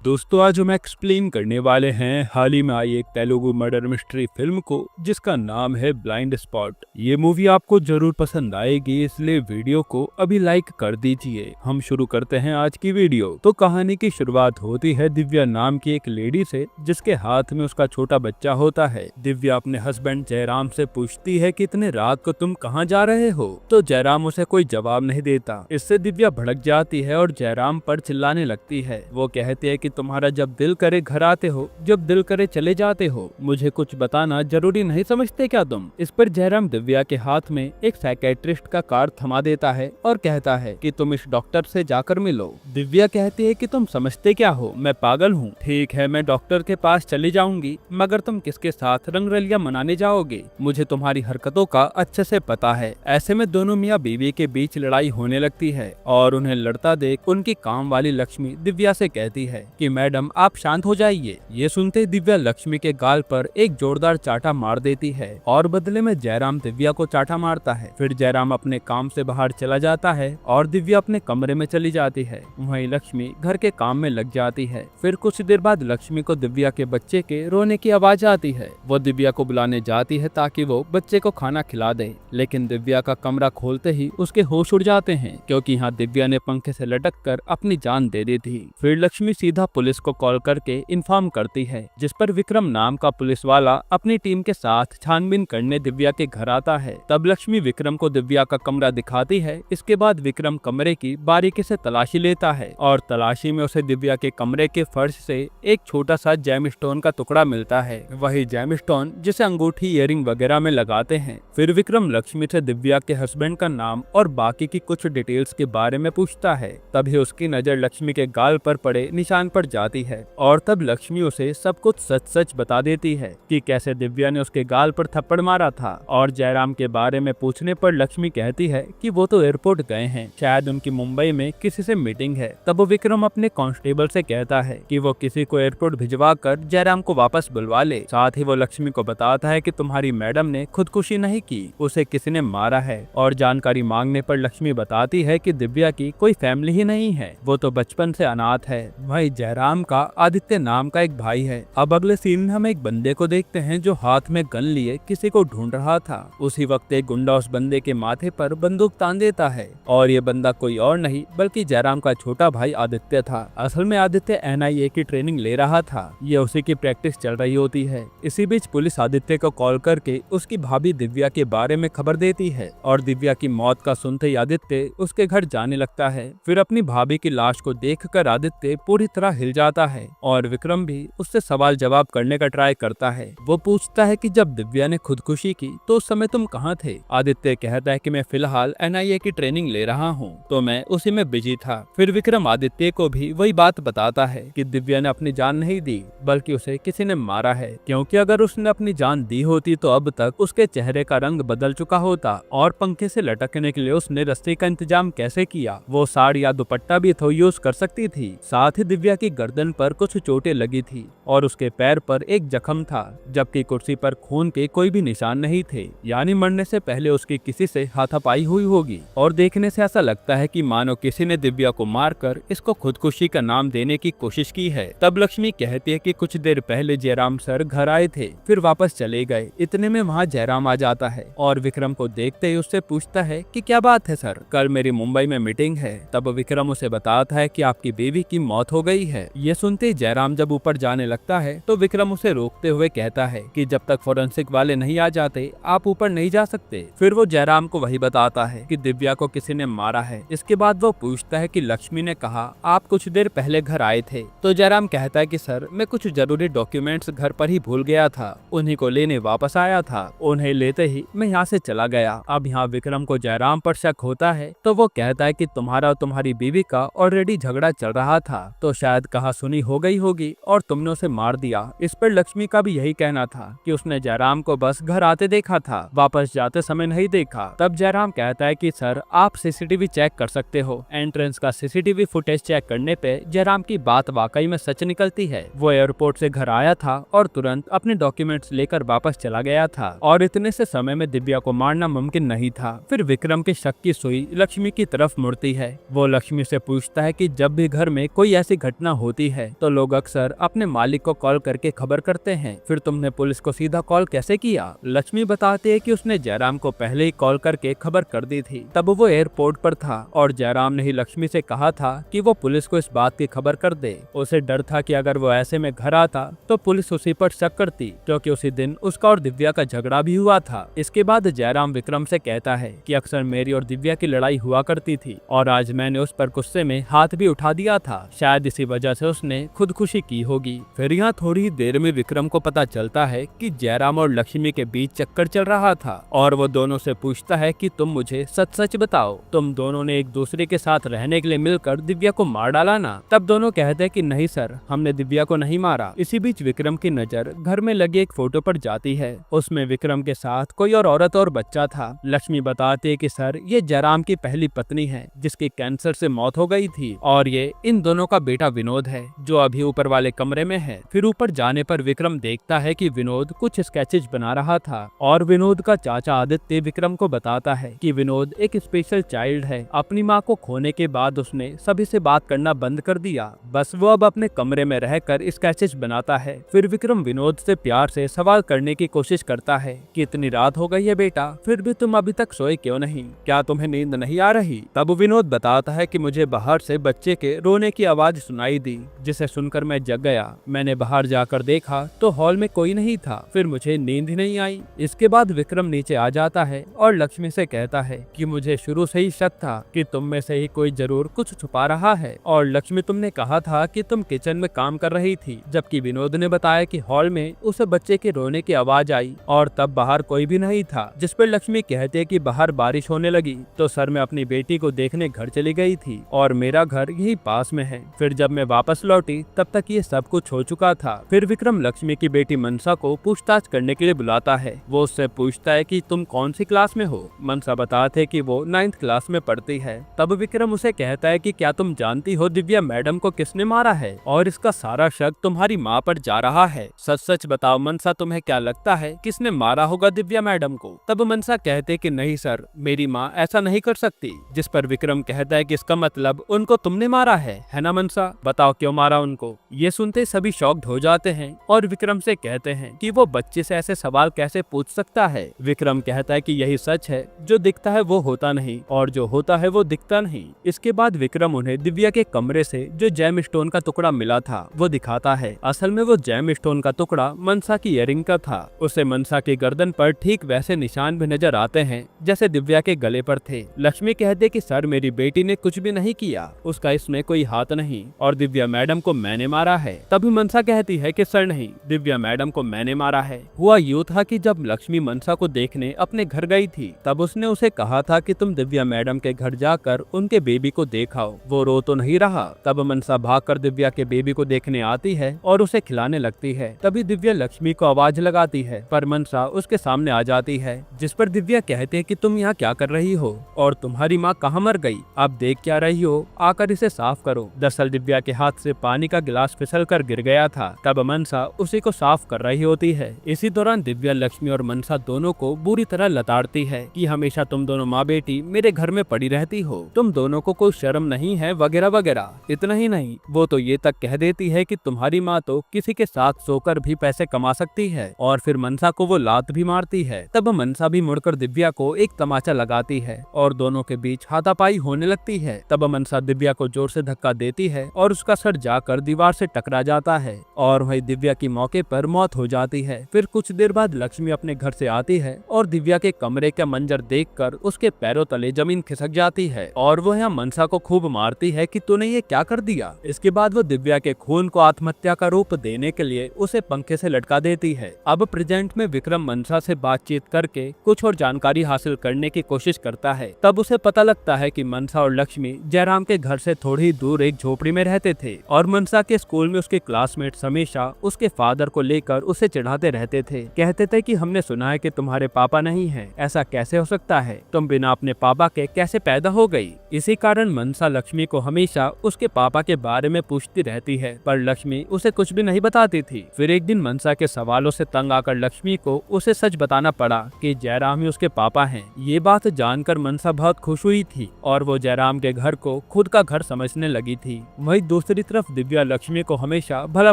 दोस्तों आज हम एक्सप्लेन करने वाले हैं हाल ही में आई एक तेलुगु मर्डर मिस्ट्री फिल्म को जिसका नाम है ब्लाइंड स्पॉट। ये मूवी आपको जरूर पसंद आएगी, इसलिए वीडियो को अभी लाइक कर दीजिए। हम शुरू करते हैं आज की वीडियो। तो कहानी की शुरुआत होती है दिव्या नाम की एक लेडी से जिसके हाथ में उसका छोटा बच्चा होता है। दिव्या अपने हस्बैंड जयराम से पूछती है कि इतने रात को तुम कहाँ जा रहे हो, तो जयराम उसे कोई जवाब नहीं देता। इससे दिव्या भड़क जाती है और जयराम पर चिल्लाने लगती है। वो कहती है कि तुम्हारा जब दिल करे घर आते हो, जब दिल करे चले जाते हो, मुझे कुछ बताना जरूरी नहीं समझते क्या तुम। इस पर जयराम दिव्या के हाथ में एक साइकेट्रिस्ट का कार्ड थमा देता है और कहता है कि तुम इस डॉक्टर से जाकर मिलो। दिव्या कहती है कि तुम समझते क्या हो, मैं पागल हूँ। ठीक है, मैं डॉक्टर के पास चली जाऊंगी, मगर तुम किसके साथ रंगरलियां मनाने जाओगे, मुझे तुम्हारी हरकतों का अच्छे से पता है। ऐसे में दोनों मियाँ बीवी के बीच लड़ाई होने लगती है और उन्हें लड़ता देख उनकी काम वाली लक्ष्मी दिव्या से कहती है कि मैडम आप शांत हो जाइए। ये सुनते दिव्या लक्ष्मी के गाल पर एक जोरदार चाटा मार देती है और बदले में जयराम दिव्या को चाटा मारता है। फिर जयराम अपने काम से बाहर चला जाता है और दिव्या अपने कमरे में चली जाती है। वहीं लक्ष्मी घर के काम में लग जाती है। फिर कुछ देर बाद लक्ष्मी को दिव्या के बच्चे के रोने की आवाज आती है। वो दिव्या को बुलाने जाती है ताकि वो बच्चे को खाना खिला दे, लेकिन दिव्या का कमरा खोलते ही उसके होश उड़ जाते हैं क्योंकि यहाँ दिव्या ने पंखे से लटक कर अपनी जान दे दी थी। फिर लक्ष्मी सीधा पुलिस को कॉल करके इन्फॉर्म करती है, जिस पर विक्रम नाम का पुलिस वाला अपनी टीम के साथ छानबीन करने दिव्या के घर आता है। तब लक्ष्मी विक्रम को दिव्या का कमरा दिखाती है। इसके बाद विक्रम कमरे की बारीकी से तलाशी लेता है और तलाशी में उसे दिव्या के कमरे के फर्श से एक छोटा सा जेमस्टोन का टुकड़ा मिलता है, वही जेमस्टोन जिसे अंगूठी, इयरिंग वगैरह में लगाते हैं। फिर विक्रम लक्ष्मी से दिव्या के हस्बैंड का नाम और बाकी की कुछ डिटेल्स के बारे में पूछता है। तभी उसकी नजर लक्ष्मी के गाल पर पड़े निशान पर जाती है और तब लक्ष्मी उसे सब कुछ सच सच बता देती है कि कैसे दिव्या ने उसके गाल पर थप्पड़ मारा था। और जयराम के बारे में पूछने पर लक्ष्मी कहती है कि वो तो एयरपोर्ट गए हैं, शायद उनकी मुंबई में किसी से मीटिंग है। तब वो विक्रम अपने कांस्टेबल से कहता है कि वो किसी को एयरपोर्ट भिजवा कर जयराम को वापस बुलवा ले। साथ ही वो लक्ष्मी को बताता है कि तुम्हारी मैडम ने खुदकुशी नहीं की, उसे किसी ने मारा है। और जानकारी मांगने पर लक्ष्मी बताती है कि दिव्या की कोई फैमिली ही नहीं है, वो तो बचपन से अनाथ है। वही जयराम का आदित्य नाम का एक भाई है। अब अगले सीन में हम एक बंदे को देखते हैं जो हाथ में गन लिए किसी को ढूंढ रहा था। उसी वक्त एक गुंडा उस बंदे के माथे पर बंदूक तान देता है और ये बंदा कोई और नहीं बल्कि जयराम का छोटा भाई आदित्य था। असल में आदित्य NIA की ट्रेनिंग ले रहा था, ये उसी की प्रैक्टिस चल रही होती है। इसी बीच पुलिस आदित्य को कॉल करके उसकी भाभी दिव्या के बारे में खबर देती है और दिव्या की मौत का सुनते ही आदित्य उसके घर जाने लगता है। फिर अपनी भाभी की लाश को देखकर आदित्य पूरी तरह हिल जाता है और विक्रम भी उससे सवाल जवाब करने का ट्राई करता है। वो पूछता है कि जब दिव्या ने खुदकुशी की तो उस समय तुम कहाँ थे। आदित्य कहता है कि मैं फिलहाल NIA की ट्रेनिंग ले रहा हूँ, तो मैं उसी में बिजी था। फिर विक्रम आदित्य को भी वही बात बताता है कि दिव्या ने अपनी जान नहीं दी बल्कि उसे किसी ने मारा है, क्योंकि अगर उसने अपनी जान दी होती तो अब तक उसके चेहरे का रंग बदल चुका होता और पंखे से लटकने के लिए उसने रस्सी का इंतजाम कैसे किया। वो साड़ी या दुपट्टा भी तो यूज कर सकती थी। साथ ही दिव्या की गर्दन पर कुछ चोटें लगी थी और उसके पैर पर एक जख्म था, जबकि कुर्सी पर खून के कोई भी निशान नहीं थे, यानी मरने से पहले उसकी किसी से हाथापाई हुई होगी। और देखने से ऐसा लगता है कि मानो किसी ने दिव्या को मारकर इसको खुदकुशी का नाम देने की कोशिश की है। तब लक्ष्मी कहती है कि कुछ देर पहले जयराम सर घर आए थे, फिर वापस चले गए। इतने में वहाँ जयराम आ जाता है और विक्रम को देखते ही उससे पूछता है कि क्या बात है सर, कल मेरी मुंबई में मीटिंग है। तब विक्रम उसे बताता है कि आपकी बेबी की मौत हो गई है। ये सुनते ही जयराम जब ऊपर जाने लगता है तो विक्रम उसे रोकते हुए कहता है कि जब तक फोरेंसिक वाले नहीं आ जाते आप ऊपर नहीं जा सकते। फिर वो जयराम को वही बताता है कि दिव्या को किसी ने मारा है। इसके बाद वो पूछता है कि लक्ष्मी ने कहा आप कुछ देर पहले घर आए थे। तो जयराम कहता है कि सर मैं कुछ जरूरी डॉक्यूमेंट्स घर पर ही भूल गया था, उन्हीं को लेने वापस आया था, उन्हें लेते ही मैं यहाँ से चला गया। अब यहाँ विक्रम को जयराम पर शक होता है तो वो कहता है कि तुम्हारा और तुम्हारी बीवी का ऑलरेडी झगड़ा चल रहा था, तो शायद कहा सुनी हो गई होगी और तुमने उसे मार दिया। इस पर लक्ष्मी का भी यही कहना था कि उसने जयराम को बस घर आते देखा था, वापस जाते समय नहीं देखा। तब जयराम कहता है कि सर आप CCTV चेक कर सकते हो। एंट्रेंस का CCTV फुटेज चेक करने पे जयराम की बात वाकई में सच निकलती है। वो एयरपोर्ट से घर आया था और तुरंत अपने डॉक्यूमेंट्स लेकर वापस चला गया था और इतने से समय में दिव्या को मारना मुमकिन नहीं था। फिर विक्रम की शक की सुई लक्ष्मी की तरफ मुड़ती है। वो लक्ष्मी से पूछता है कि जब भी घर में कोई ऐसी घटना घटना होती है तो लोग अक्सर अपने मालिक को कॉल करके खबर करते हैं। फिर तुमने पुलिस को सीधा कॉल कैसे किया? लक्ष्मी बताती है कि उसने जयराम को पहले ही कॉल करके खबर कर दी थी। तब वो एयरपोर्ट पर था और जयराम ने ही लक्ष्मी से कहा था कि वो पुलिस को इस बात की खबर कर दे। उसे डर था कि अगर वो ऐसे में घर आता तो पुलिस उसी पर शक करती, क्योंकि उसी दिन उसका और दिव्या का झगड़ा भी हुआ था। इसके बाद जयराम विक्रम से कहता है कि अक्सर मेरी और दिव्या की लड़ाई हुआ करती थी और आज मैंने उस पर गुस्से में हाथ भी उठा दिया था। शायद इसी वजह से उसने खुदकुशी की होगी। फिर यहाँ थोड़ी ही देर में विक्रम को पता चलता है कि जयराम और लक्ष्मी के बीच चक्कर चल रहा था और वो दोनों से पूछता है कि तुम मुझे सच सच बताओ, तुम दोनों ने एक दूसरे के साथ रहने के लिए मिलकर दिव्या को मार डाला ना? तब दोनों कहते हैं कि नहीं सर, हमने दिव्या को नहीं मारा। इसी बीच विक्रम की नजर घर में लगी एक फोटो पर जाती है। उसमें विक्रम के साथ कोई और औरत और बच्चा था। लक्ष्मी बताती है कि सर, ये जयराम की पहली पत्नी है जिसकी कैंसर से मौत हो गई थी और ये इन दोनों का बेटा विनोद है जो अभी ऊपर वाले कमरे में है। फिर ऊपर जाने पर विक्रम देखता है कि विनोद कुछ स्केचेज बना रहा था और विनोद का चाचा आदित्य विक्रम को बताता है कि विनोद एक स्पेशल चाइल्ड है। अपनी माँ को खोने के बाद उसने सभी से बात करना बंद कर दिया, बस वो अब अपने कमरे में रहकर स्केचेज बनाता है। फिर विक्रम विनोद से प्यार से सवाल करने की कोशिश करता है कि इतनी रात हो गई है बेटा, फिर भी तुम अभी तक सोए क्यों नहीं? क्या तुम्हें नींद नहीं आ रही? तब विनोद बताता है कि मुझे बाहर से बच्चे के रोने की आवाज सुनाई दी, जिसे सुनकर मैं जग गया। मैंने बाहर जाकर देखा तो हॉल में कोई नहीं था, फिर मुझे नींद ही नहीं आई। इसके बाद विक्रम नीचे आ जाता है और लक्ष्मी से कहता है कि मुझे शुरू से ही शक था कि तुम में से ही कोई जरूर कुछ छुपा रहा है। और लक्ष्मी, तुमने कहा था कि तुम किचन में काम कर रही थी, जबकि विनोद ने बताया कि हॉल में उसे बच्चे के रोने की आवाज आई और तब बाहर कोई भी नहीं था। जिस पर लक्ष्मी कहते हैं कि बाहर बारिश होने लगी तो सर मैं अपनी बेटी को देखने घर चली गई थी और मेरा घर यही पास में है। फिर जब मैं वापस लौटी तब तक ये सब कुछ हो चुका था। फिर विक्रम लक्ष्मी की बेटी मनसा को पूछताछ करने के लिए बुलाता है। वो उससे पूछता है कि तुम कौन सी क्लास में हो? मनसा बताते कि वो 9th क्लास में पढ़ती है। तब विक्रम उसे कहता है कि क्या तुम जानती हो दिव्या मैडम को किसने मारा है और इसका सारा शक तुम्हारी माँ पर जा रहा है। सच सच बताओ मनसा, तुम्हें क्या लगता है किसने मारा होगा दिव्या मैडम को? तब मनसा कहते कि नहीं सर, मेरी माँ ऐसा नहीं कर सकती। जिस पर विक्रम कहता है कि इसका मतलब उनको तुमने मारा है ना मनसा? बताओ क्यों मारा उनको? ये सुनते सभी शॉक्ड हो जाते हैं और विक्रम से कहते हैं कि वो बच्चे से ऐसे सवाल कैसे पूछ सकता है। विक्रम कहता है कि यही सच है, जो दिखता है वो होता नहीं और जो होता है वो दिखता नहीं। इसके बाद विक्रम उन्हें दिव्या के कमरे से जो जेम स्टोन का टुकड़ा मिला था वो दिखाता है। असल में वो जेम स्टोन का टुकड़ा मनसा की इयररिंग का था। उसे मनसा की गर्दन पर ठीक वैसे निशान भी नजर आते हैं जैसे दिव्या के गले पर थे। लक्ष्मी कहते कि सर, मेरी बेटी ने कुछ भी नहीं किया, उसका इसमें कोई हाथ नहीं और दिव्या मैडम को मैंने मारा है। तभी मनसा कहती है कि सर नहीं, दिव्या मैडम को मैंने मारा है। हुआ यूं था कि जब लक्ष्मी मनसा को देखने अपने घर गई थी तब उसने उसे कहा था कि तुम दिव्या मैडम के घर जाकर उनके बेबी को देखाओ, वो रो तो नहीं रहा। तब मनसा भागकर दिव्या के बेबी को देखने आती है और उसे खिलाने लगती है। तभी दिव्या लक्ष्मी को आवाज लगाती है पर मनसा उसके सामने आ जाती है, जिस पर दिव्या कहते हैं कि तुम यहाँ क्या कर रही हो और तुम्हारी माँ कहाँ मर गई? आप देख क्या रही हो? आकर इसे साफ करो। दरअसल दिव्या के हाथ से पानी का गिलास फिसल कर गिर गया था। तब मनसा उसी को साफ कर रही होती है। इसी दौरान दिव्या लक्ष्मी और मनसा दोनों को बुरी तरह लताड़ती है कि हमेशा तुम दोनों माँ बेटी मेरे घर में पड़ी रहती हो, तुम दोनों को कोई शर्म नहीं है वगैरह वगैरह। इतना ही नहीं, वो तो ये तक कह देती है कि तुम्हारी माँ तो किसी के साथ सोकर भी पैसे कमा सकती है और फिर मनसा को वो लात भी मारती है। तब मनसा भी मुड़कर दिव्या को एक तमाचा लगाती है और दोनों के बीच हाथापाई होने लगती है। तब मनसा दिव्या को जोर से धक्का देती है और उसका सर जाकर दीवार से टकरा जाता है और वही दिव्या की मौके पर मौत हो जाती है। फिर कुछ देर बाद लक्ष्मी अपने घर से आती है और दिव्या के कमरे का मंजर देखकर उसके पैरों तले जमीन खिसक जाती है और वो यहाँ मनसा को खूब मारती है कि तूने ये क्या कर दिया। इसके बाद वो दिव्या के खून को आत्महत्या का रूप देने के लिए उसे पंखे से लटका देती है। अब प्रेजेंट में विक्रम मनसा से बातचीत करके कुछ और जानकारी हासिल करने की कोशिश करता है। तब उसे पता लगता है कि मनसा और लक्ष्मी जयराम के घर से थोड़ी दूर एक झोपड़ी में रहते थे और मनसा के स्कूल में उसके क्लासमेट्स हमेशा उसके फादर को लेकर उसे चिढ़ाते रहते थे। कहते थे कि हमने सुना है कि तुम्हारे पापा नहीं है, ऐसा कैसे हो सकता है? तुम बिना अपने पापा के कैसे पैदा हो गई? इसी कारण मनसा लक्ष्मी को हमेशा उसके पापा के बारे में पूछती रहती है पर लक्ष्मी उसे कुछ भी नहीं बताती थी। फिर एक दिन मनसा के सवालों से तंग आकर लक्ष्मी को उसे सच बताना पड़ा कि जयराम ही उसके पापा हैं। ये बात जानकर मनसा बहुत खुश हुई थी और वो जयराम के घर को खुद का घर समझने लगी थी। वहीं दूसरी तरफ दिव्या लक्ष्मी को हमेशा भला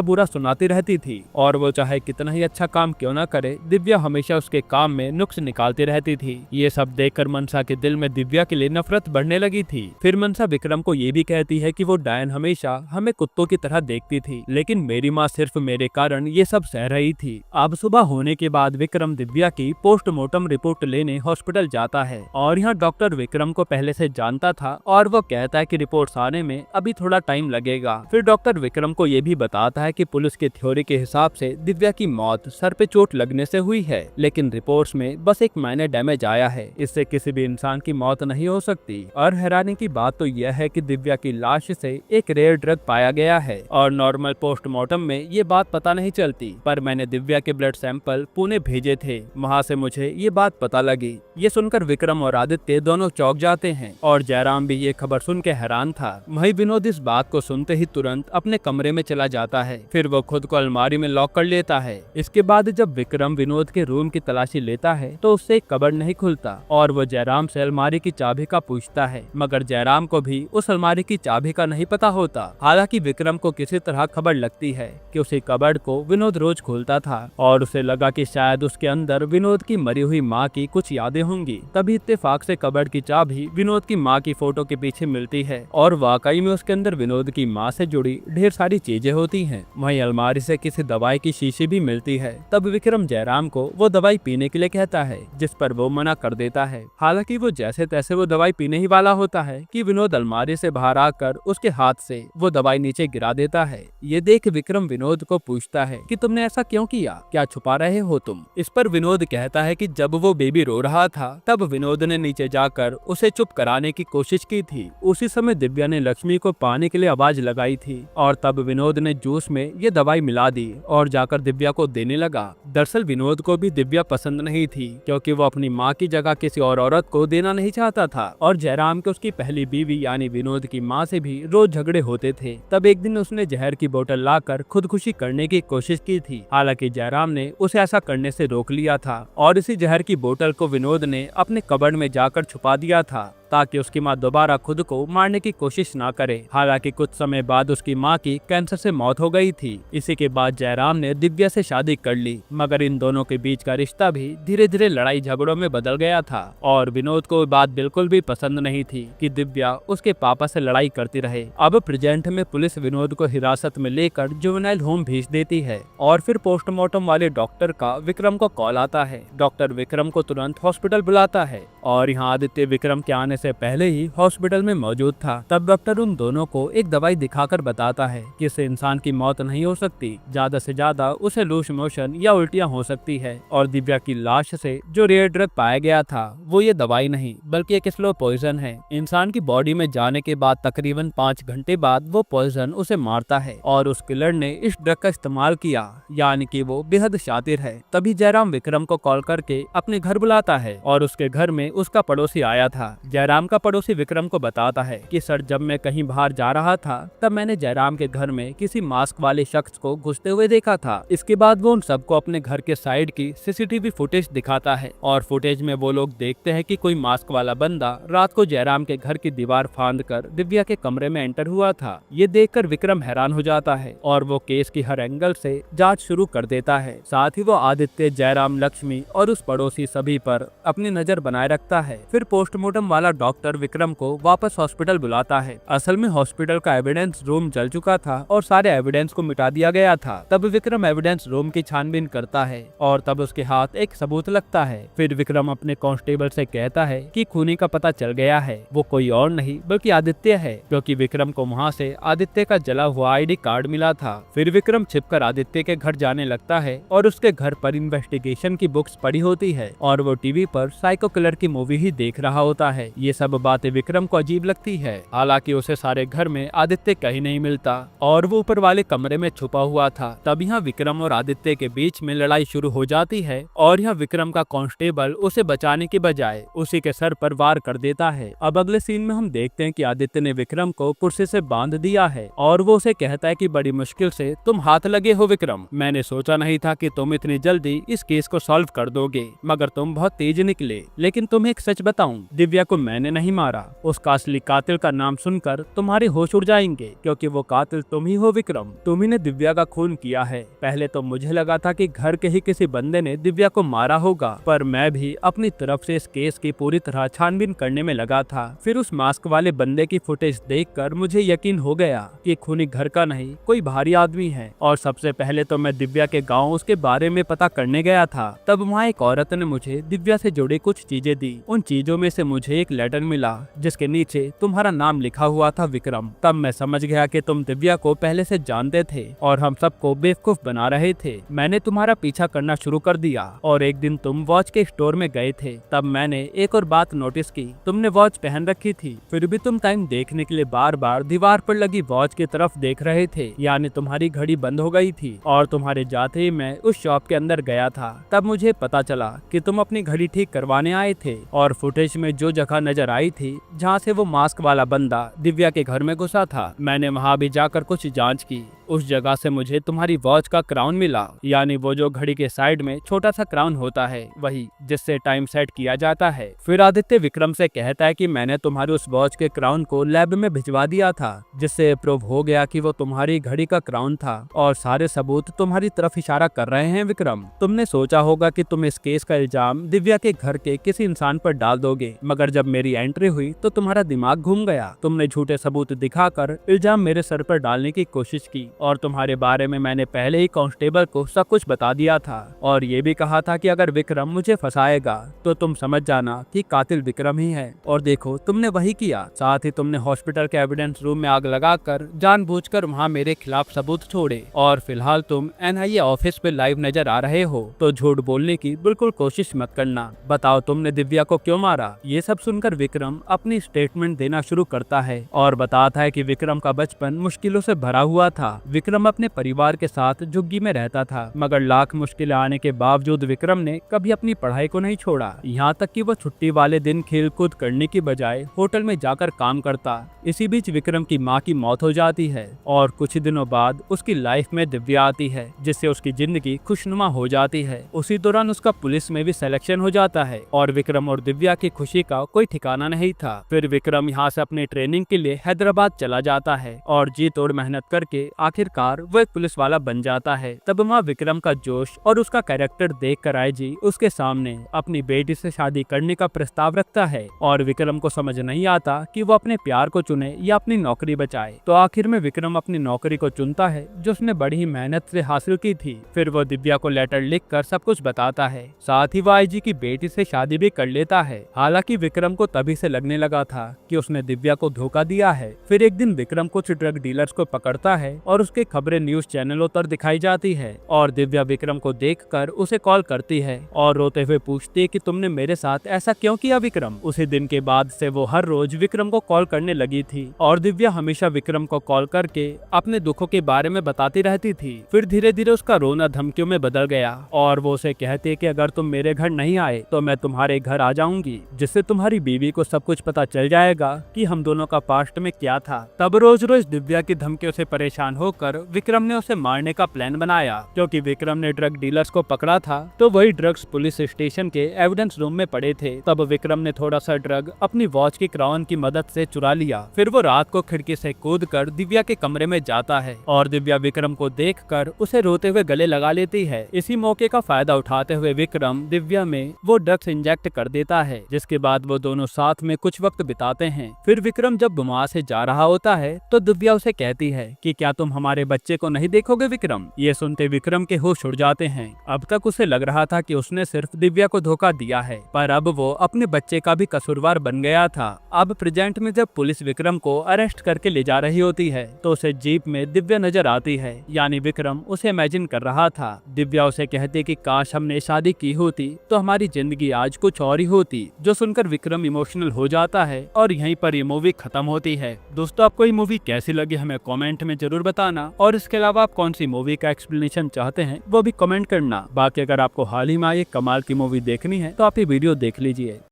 बुरा सुनाती रहती थी और वो चाहे कितना ही अच्छा काम क्यों न करे, दिव्या हमेशा उसके काम में नुक्स निकालती रहती थी। ये सब देखकर मनसा के दिल में दिव्या के लिए नफरत बढ़ने लगी थी। फिर मनसा विक्रम को ये भी कहती है कि वो डायन हमेशा हमें कुत्तों की तरह देखती थी, लेकिन मेरी माँ सिर्फ मेरे कारण ये सब सह रही थी। अब सुबह होने के बाद विक्रम दिव्या की पोस्टमार्टम रिपोर्ट लेने हॉस्पिटल जाता है और यहाँ डॉक्टर विक्रम को पहले से जानता था और वो कहता है कि रिपोर्ट्स आने में अभी थोड़ा टाइम लगेगा। फिर डॉक्टर विक्रम को ये भी बताता है कि पुलिस की थ्योरी के हिसाब से दिव्या की मौत सर पे चोट लगने से हुई है, लेकिन रिपोर्ट्स में बस एक माइनर डैमेज आया है, इससे किसी भी इंसान की मौत नहीं हो सकती। और हैरानी की बात तो यह है कि दिव्या की लाश से एक रेयर ड्रग पाया गया है और नॉर्मल पोस्टमार्टम में ये बात पता नहीं चलती, पर मैंने दिव्या के ब्लड सैंपल पुणे भेजे थे, वहाँ से मुझे ये बात पता लगी। ये सुनकर विक्रम और आदित्य दोनों चौंक जाते हैं और जयराम भी ये खबर सुन के हैरान था। वही विनोद इस बात को सुनते ही तुरंत अपने कमरे में चला जाता है। फिर वो खुद को अलमारी में लॉक कर लेता है। इसके बाद जब विक्रम विनोद के रूम की तलाशी लेता है तो उससे एक कबर्ड नहीं खुलता और वो जयराम से अलमारी की चाबी का पूछता है, मगर जयराम को भी उस अलमारी की चाबी का नहीं पता होता। हालांकि विक्रम को किसी तरह खबर लगती है कि उसी कबर्ड को विनोद रोज खोलता था और उसे लगा कि शायद उसके अंदर विनोद की मरी हुई माँ की कुछ यादें होंगी। तभी इत्तेफाक से कबर्ड की चाबी विनोद की माँ की फोटो के पीछे मिलती है और वाकई में उसके अंदर विनोद की माँ से जुड़ी ढेर सारी चीजें होती हैं। वहीं अलमारी से किसी दवाई की शीशी भी मिलती है। तब विक्रम जयराम को वो दवाई पीने के लिए कहता है, जिस पर वो मना कर देता है। हालांकि वो जैसे तैसे वो दवाई पीने ही वाला होता है कि विनोद अलमारी से बाहर आकर उसके हाथ से वो दवाई नीचे गिरा देता है। ये देख विक्रम विनोद को पूछता है कि तुमने ऐसा क्यों किया, क्या छुपा रहे हो तुम? इस पर विनोद कहता है कि जब वो बेबी रो रहा था तब विनोद ने नीचे जाकर उसे चुप कराने की कोशिश की थी। उसी समय दिव्या ने लक्ष्मी को पानी के लिए आवाज लगाई थी और तब विनोद ने जूस में ये दवाई मिला दी और जाकर दिव्या को देने लगा। दरअसल विनोद को भी दिव्या पसंद नहीं थी क्योंकि वो अपनी माँ की जगह किसी और औरत को देना नहीं चाहता था और जयराम के उसकी पहली बीवी यानी विनोद की माँ से भी रोज झगड़े होते थे। तब एक दिन उसने जहर की बोतल लाकर खुदकुशी करने की कोशिश की थी। हालांकि जयराम ने उसे ऐसा करने से रोक लिया था और इसी जहर की बोतल को विनोद ने अपने कबर्ड में जाकर छुपा दिया था ताकि उसकी माँ दोबारा खुद को मारने की कोशिश ना करे। हालांकि कुछ समय बाद उसकी माँ की कैंसर से मौत हो गई थी। इसी के बाद जयराम ने दिव्या से शादी कर ली, मगर इन दोनों के बीच का रिश्ता भी धीरे धीरे लड़ाई झगड़ों में बदल गया था और विनोद को बात बिल्कुल भी पसंद नहीं थी कि दिव्या उसके पापा से लड़ाई करती रहे। अब प्रेजेंट में पुलिस विनोद को हिरासत में लेकर जुवेनाइल होम भेज देती है और फिर पोस्टमार्टम वाले डॉक्टर का विक्रम को कॉल आता है। डॉक्टर विक्रम को तुरंत हॉस्पिटल बुलाता है और यहाँ आदित्य विक्रम के आने से पहले ही हॉस्पिटल में मौजूद था। तब डॉक्टर उन दोनों को एक दवाई दिखाकर बताता है कि इससे इंसान की मौत नहीं हो सकती, ज्यादा से ज्यादा उसे लूज मोशन या उल्टियां हो सकती है। और दिव्या की लाश से जो रेयर ड्रग पाया गया था वो ये दवाई नहीं बल्कि एक स्लो पॉइजन है। इंसान की बॉडी में जाने के बाद तकरीबन 5 घंटे बाद वो पॉइजन उसे मारता है और उस किलर ने इस ड्रग का इस्तेमाल किया, यानी कि वो बेहद शातिर है। तभी जयराम विक्रम को कॉल करके अपने घर बुलाता है और उसके घर में उसका पड़ोसी आया था। जयराम का पड़ोसी विक्रम को बताता है कि सर, जब मैं कहीं बाहर जा रहा था तब मैंने जयराम के घर में किसी मास्क वाले शख्स को घुसते हुए देखा था। इसके बाद वो उन सबको अपने घर के साइड की सीसीटीवी फुटेज दिखाता है और फुटेज में वो लोग देखते हैं कि कोई मास्क वाला बंदा रात को जयराम के घर की दीवार फांद कर दिव्या के कमरे में एंटर हुआ था। ये देखकर विक्रम हैरान हो जाता है और वो केस की हर एंगल से जांच शुरू कर देता है। साथ ही वो आदित्य, जयराम, लक्ष्मी और उस पड़ोसी सभी पर अपनी नजर बनाए रखता है। फिर पोस्टमार्टम वाला डॉक्टर विक्रम को वापस हॉस्पिटल बुलाता है। असल में हॉस्पिटल का एविडेंस रूम जल चुका था और सारे एविडेंस को मिटा दिया गया था। तब विक्रम एविडेंस रूम की छानबीन करता है और तब उसके हाथ एक सबूत लगता है। फिर विक्रम अपने कांस्टेबल से कहता है कि खूनी का पता चल गया है, वो कोई और नहीं बल्कि आदित्य है, क्योंकि विक्रम को वहाँ से आदित्य का जला हुआ आईडी कार्ड मिला था। फिर विक्रम छिपकर आदित्य के घर जाने लगता है और उसके घर पर इन्वेस्टिगेशन की बुक्स पड़ी होती है और वो टीवी पर साइको किलर की मूवी ही देख रहा होता है। ये सब बातें विक्रम को अजीब लगती है। हालांकि उसे सारे घर में आदित्य कहीं नहीं मिलता और वो ऊपर वाले कमरे में छुपा हुआ था। तब यहाँ विक्रम और आदित्य के बीच में लड़ाई शुरू हो जाती है और यहाँ विक्रम का कांस्टेबल उसे बचाने की बजाय उसी के सर पर वार कर देता है। अब अगले सीन में हम देखते हैं कि आदित्य ने विक्रम को कुर्सी से बांध दिया है और वो उसे कहता है कि बड़ी मुश्किल से तुम हाथ लगे हो विक्रम, मैंने सोचा नहीं था कि तुम इतनी जल्दी इस केस को सॉल्व कर दोगे, मगर तुम बहुत तेज निकले। लेकिन तुम्हें एक सच बताऊं, दिव्या को मैंने नहीं मारा। उसका असली कातिल का नाम सुनकर तुम्हारे होश उड़ जाएंगे, क्योंकि वो कातिल तुम ही हो विक्रम। तुम ही ने दिव्या का खून किया है। पहले तो मुझे लगा था कि घर के ही किसी बंदे ने दिव्या को मारा होगा, पर मैं भी अपनी तरफ से इस केस की पूरी तरह छानबीन करने में लगा था। फिर उस मास्क वाले बंदे की फुटेज देखकर मुझे यकीन हो गया कि खूनी घर का नहीं, कोई बाहरी आदमी है। और सबसे पहले तो मैं दिव्या के गाँव उसके बारे में पता करने गया था। तब वहाँ एक औरत ने मुझे दिव्या से जुड़ी कुछ चीजें दी। उन चीजों में से मुझे एक लेटर मिला जिसके नीचे तुम्हारा नाम लिखा हुआ था विक्रम। तब मैं समझ गया कि तुम दिव्या को पहले से जानते थे और हम सबको बेवकूफ बना रहे थे। मैंने तुम्हारा पीछा करना शुरू कर दिया और एक दिन तुम वॉच के स्टोर में गए थे। तब मैंने एक और बात नोटिस की, तुमने वॉच पहन रखी थी, फिर भी तुम टाइम देखने के लिए बार बार दीवार पर लगी वॉच की तरफ देख रहे थे, यानी तुम्हारी घड़ी बंद हो गई थी। और तुम्हारे जाते ही मैं उस शॉप के अंदर गया था। तब मुझे पता चला कि तुम अपनी घड़ी ठीक करवाने आए थे और फुटेज में जो जगह नजर आई थी जहाँ से वो मास्क वाला बंदा दिव्या के घर में घुसा था, मैंने वहाँ भी जाकर कुछ जांच की। उस जगह से मुझे तुम्हारी वॉच का क्राउन मिला, यानी वो जो घड़ी के साइड में छोटा सा क्राउन होता है, वही जिससे टाइम सेट किया जाता है। फिर आदित्य विक्रम से कहता है कि मैंने तुम्हारी उस वॉच के क्राउन को लैब में भिजवा दिया था, जिससे प्रूव हो गया कि वो तुम्हारी घड़ी का क्राउन था और सारे सबूत तुम्हारी तरफ इशारा कर रहे हैं विक्रम। तुमने सोचा होगा कि तुम इस केस का इल्जाम दिव्या के घर के किसी इंसान पर डाल दोगे, मगर जब मेरी एंट्री हुई तो तुम्हारा दिमाग घूम गया। तुमने झूठे सबूत दिखाकर इल्जाम मेरे सर पर डालने की कोशिश की और तुम्हारे बारे में मैंने पहले ही कांस्टेबल को सब कुछ बता दिया था और ये भी कहा था कि अगर विक्रम मुझे फंसाएगा तो तुम समझ जाना कि कातिल विक्रम ही है। और देखो तुमने वही किया। साथ ही तुमने हॉस्पिटल के एविडेंस रूम में आग लगाकर जानबूझकर वहाँ मेरे खिलाफ सबूत छोड़े और फिलहाल तुम NIA ऑफिस पे लाइव नजर आ रहे हो, तो झूठ बोलने की बिल्कुल कोशिश मत करना। बताओ तुमने दिव्या को क्यों मारा। ये सब सुनकर विक्रम अपनी स्टेटमेंट देना शुरू करता है और बताता है कि विक्रम का बचपन मुश्किलों से भरा हुआ था। विक्रम अपने परिवार के साथ झुग्गी में रहता था, मगर लाख मुश्किलें आने के बावजूद विक्रम ने कभी अपनी पढ़ाई को नहीं छोड़ा। यहाँ तक कि वो छुट्टी वाले दिन खेल कूद करने की बजाय होटल में जाकर काम करता। इसी बीच विक्रम की माँ की मौत हो जाती है और कुछ ही दिनों बाद उसकी लाइफ में दिव्या आती है, जिससे उसकी जिंदगी खुशनुमा हो जाती है। उसी दौरान उसका पुलिस में भी सिलेक्शन हो जाता है और विक्रम और दिव्या की खुशी का कोई ठिकाना नहीं था। फिर विक्रम यहाँ से अपनी ट्रेनिंग के लिए हैदराबाद चला जाता है और जी तोड़ मेहनत करके आखिरकार वो एक पुलिस वाला बन जाता है। तब वहाँ विक्रम का जोश और उसका कैरेक्टर देख कर आईजी उसके सामने अपनी बेटी से शादी करने का प्रस्ताव रखता है और विक्रम को समझ नहीं आता कि वो अपने प्यार को चुने या अपनी नौकरी बचाए। तो आखिर में विक्रम अपनी नौकरी को चुनता है जो उसने बड़ी ही मेहनत से हासिल की थी। फिर वो दिव्या को लेटर लिखकर सब कुछ बताता है, साथ ही वो आईजी की बेटी से शादी भी कर लेता है। हालांकि विक्रम को तभी से लगने लगा था कि उसने दिव्या को धोखा दिया है। फिर एक दिन विक्रम कुछ ड्रग डीलर्स को पकड़ता है और उसके खबरें न्यूज चैनलों पर दिखाई जाती है और दिव्या विक्रम को देखकर उसे कॉल करती है और रोते हुए पूछती है कि तुमने मेरे साथ ऐसा क्यों किया विक्रम। उसी दिन के बाद से वो हर रोज विक्रम को कॉल करने लगी थी और दिव्या हमेशा विक्रम को कॉल करके अपने दुखों के बारे में बताती रहती थी। फिर धीरे धीरे उसका रोना धमकियों में बदल गया और वो उसे कहती है कि अगर तुम मेरे घर नहीं आए तो मैं तुम्हारे घर आ जाऊंगी, जिससे तुम्हारी बीवी को सब कुछ पता चल जाएगा कि हम दोनों का पास्ट में क्या था। तब रोज रोज दिव्या की धमकियों से परेशान होकर विक्रम ने उसे मारने का प्लान बनाया। क्योंकि विक्रम ने ड्रग डीलर्स को पकड़ा था तो वही ड्रग्स पुलिस स्टेशन के एविडेंस रूम में पड़े थे। तब विक्रम ने थोड़ा सा ड्रग अपनी वॉच की क्राउन की मदद से चुरा लिया। फिर वो रात को खिड़की से कूदकर दिव्या के कमरे में जाता है और दिव्या विक्रम को देखकर उसे रोते हुए गले लगा लेती है। इसी मौके का फायदा उठाते हुए विक्रम दिव्या में वो ड्रग्स इंजेक्ट कर देता है, जिसके बाद वो दोनों साथ में कुछ वक्त बिताते हैं। फिर विक्रम जब वहाँ से जा रहा होता है तो दिव्या उसे कहती है कि क्या तुम हमारे बच्चे को नहीं देखोगे विक्रम। ये सुनते विक्रम के होश उड़ जाते हैं। अब तक उसे लग रहा था कि उसने सिर्फ दिव्या को धोखा दिया है, पर अब वो अपने बच्चे का भी कसूरवार बन गया था। अब प्रेजेंट में जब पुलिस विक्रम को अरेस्ट करके ले जा रही होती है तो उसे जीप में दिव्या नजर आती है, यानी विक्रम उसे इमेजिन कर रहा था। दिव्या उसे कहती कि काश हमने शादी की होती तो हमारी जिंदगी आज कुछ और ही होती। जो सुनकर विक्रम इमोशनल हो जाता है और यहीं पर ये मूवी खत्म होती है। दोस्तों आपको ये मूवी कैसी लगी हमें कमेंट में जरूर बताना और इसके अलावा आप कौन सी मूवी का एक्सप्लेनेशन चाहते हैं वो भी कमेंट करना। बाकी अगर आपको हाल ही में ये कमाल की मूवी देखनी है तो आप ये वीडियो देख लीजिए।